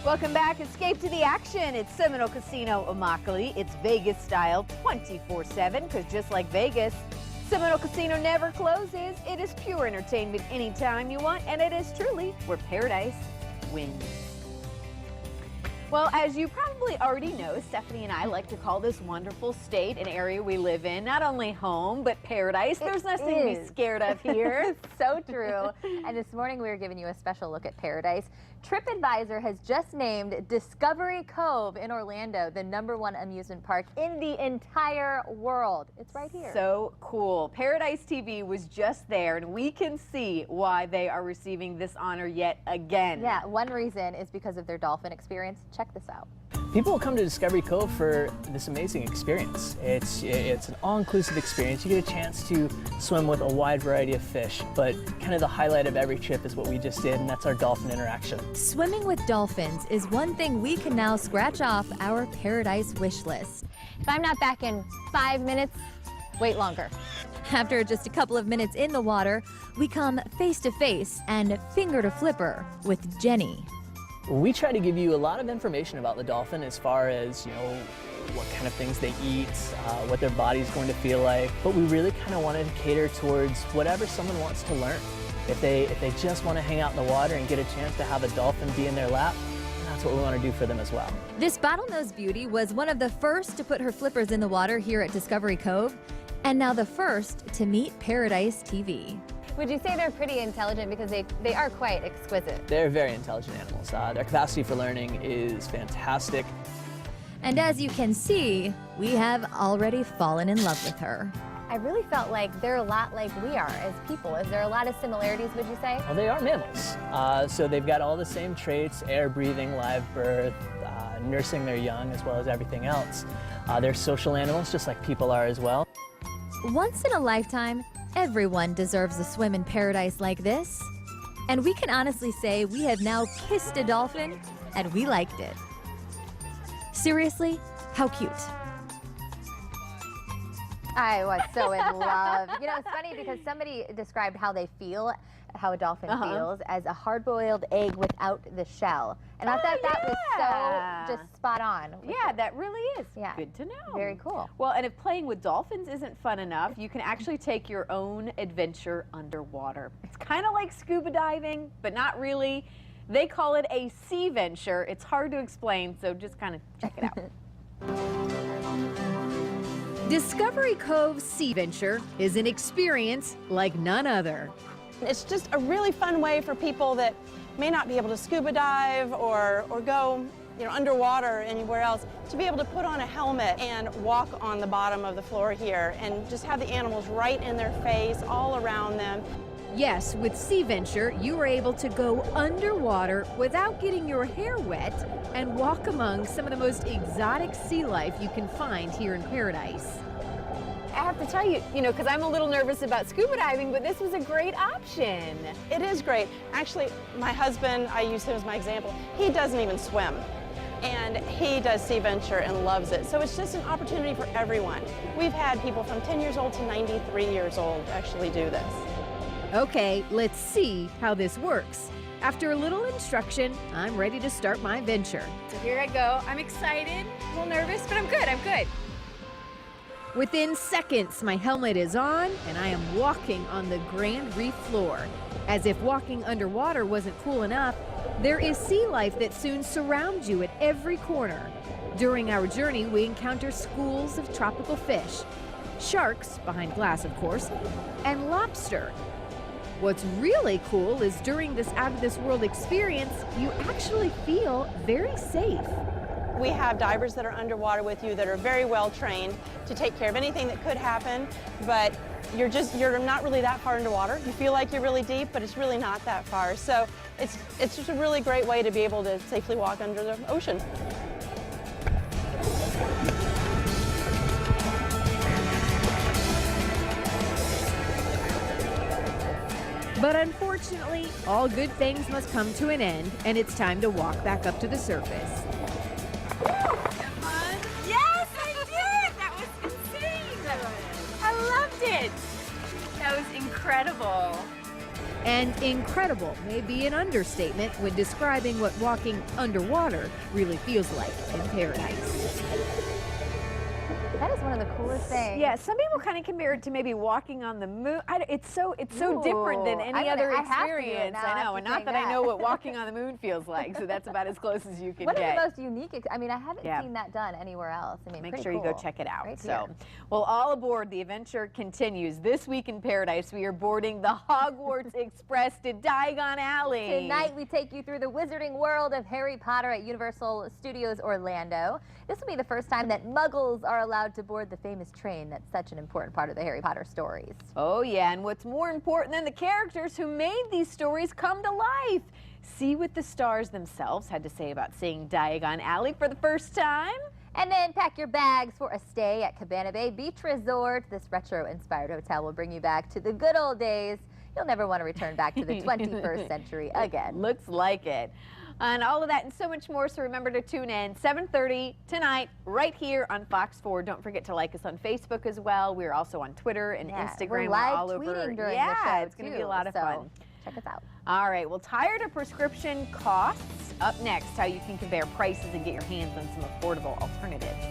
Welcome back. Escape to the action. It's Seminole Casino Immokalee. It's Vegas style 24/7 because just like Vegas, Seminole Casino never closes. It is pure entertainment anytime you want, and it is truly where paradise wins. Well, as you probably already know, Stephanie and I like to call this wonderful state an area we live in, not only home, but paradise. There's nothing to be scared of here. It's so true. And this morning we were giving you a special look at paradise. TripAdvisor has just named Discovery Cove in Orlando the #1 amusement park in the entire world. It's right here. So cool. Paradise TV was just there, and we can see why they are receiving this honor yet again. Yeah, one reason is because of their dolphin experience. Check this out. People will come to Discovery Cove for this amazing experience. It's an all-inclusive experience. You get a chance to swim with a wide variety of fish, but kind of the highlight of every trip is what we just did, and that's our dolphin interaction. Swimming with dolphins is one thing we can now scratch off our paradise wish list. If I'm not back in 5 minutes, wait longer. After just a couple of minutes in the water, we come face to face and finger to flipper with Jenny. We try to give you a lot of information about the dolphin as far as, what kind of things they eat, what their body's going to feel like, but we really kind of wanted to cater towards whatever someone wants to learn. If they just want to hang out in the water and get a chance to have a dolphin be in their lap, that's what we want to do for them as well. This bottlenose beauty was one of the first to put her flippers in the water here at Discovery Cove, and now the first to meet Paradise TV. Would you say they're pretty intelligent because they are quite exquisite? They're very intelligent animals. Their capacity for learning is fantastic. And as you can see, we have already fallen in love with her. I really felt like they're a lot like we are as people. Is there a lot of similarities, would you say? Well, they are mammals. So they've got all the same traits: air breathing, live birth, nursing their young, as well as everything else. They're social animals, just like people are as well. Once in a lifetime, everyone deserves a swim in paradise like this. And we can honestly say we have now kissed a dolphin, and we liked it. Seriously, how cute. I was so in love. It's funny because somebody described how they feel, how a dolphin feels, as a hard-boiled egg without the shell. And I thought that was so just spot on. Yeah, that really is. Yeah. Good to know. Very cool. Well, and if playing with dolphins isn't fun enough, you can actually take your own adventure underwater. It's kind of like scuba diving, but not really. They call it a sea venture. It's hard to explain, so just kind of check it out. Discovery Cove Sea Venture is an experience like none other. It's just a really fun way for people that may not be able to scuba dive or go underwater anywhere else to be able to put on a helmet and walk on the bottom of the floor here and just have the animals right in their face, all around them. Yes, with Sea Venture, you are able to go underwater without getting your hair wet and walk among some of the most exotic sea life you can find here in paradise. I have to tell you, because I'm a little nervous about scuba diving, but this was a great option. It is great. Actually, my husband, I use him as my example, he doesn't even swim. And he does Sea Venture and loves it. So it's just an opportunity for everyone. We've had people from 10 years old to 93 years old actually do this. Okay, let's see how this works. After a little instruction, I'm ready to start my venture. So here I go. I'm excited, a little nervous, but I'm good, I'm good. Within seconds, my helmet is on, and I am walking on the Grand Reef floor. As if walking underwater wasn't cool enough, there is sea life that soon surrounds you at every corner. During our journey, we encounter schools of tropical fish, sharks, behind glass of course, and lobster. What's really cool is during this out-of-this-world experience, you actually feel very safe. We have divers that are underwater with you that are very well trained to take care of anything that could happen, but you're not really that far underwater. You feel like you're really deep, but it's really not that far. So it's just a really great way to be able to safely walk under the ocean. But unfortunately, all good things must come to an end, and it's time to walk back up to the surface. Yes, I did! That was insane! I loved it! That was incredible. And incredible may be an understatement when describing what walking underwater really feels like in paradise. That is one of the coolest things. Yeah, some people kind of compare it to maybe walking on the moon. It's so different than any other experience. I know, and not that I know what walking on the moon feels like, so that's about as close as you can One get. of the most unique, I mean, I haven't seen that done anywhere else. I mean, make pretty sure cool. you go check it out. Right So, here. well, all aboard. The adventure continues. This week in paradise, we are boarding the Hogwarts Express to Diagon Alley. Tonight, we take you through the wizarding world of Harry Potter at Universal Studios Orlando. This will be the first time that Muggles are allowed to board the famous train that's such an important part of the Harry Potter stories. Oh, yeah, and what's more important than the characters who made these stories come to life? See what the stars themselves had to say about seeing Diagon Alley for the first time. And then pack your bags for a stay at Cabana Bay Beach Resort. This retro-inspired hotel will bring you back to the good old days. You'll never want to return back to the 21st century again. Looks like it. And all of that and so much more, so remember to tune in 7:30 tonight right here on Fox 4. Don't forget to like us on Facebook as well. We're also on Twitter and Instagram. We're live all over. tweeting during the show, it's going to be a lot of fun. Check us out. All right, well, tired of prescription costs? Up next, how you can compare prices and get your hands on some affordable alternatives.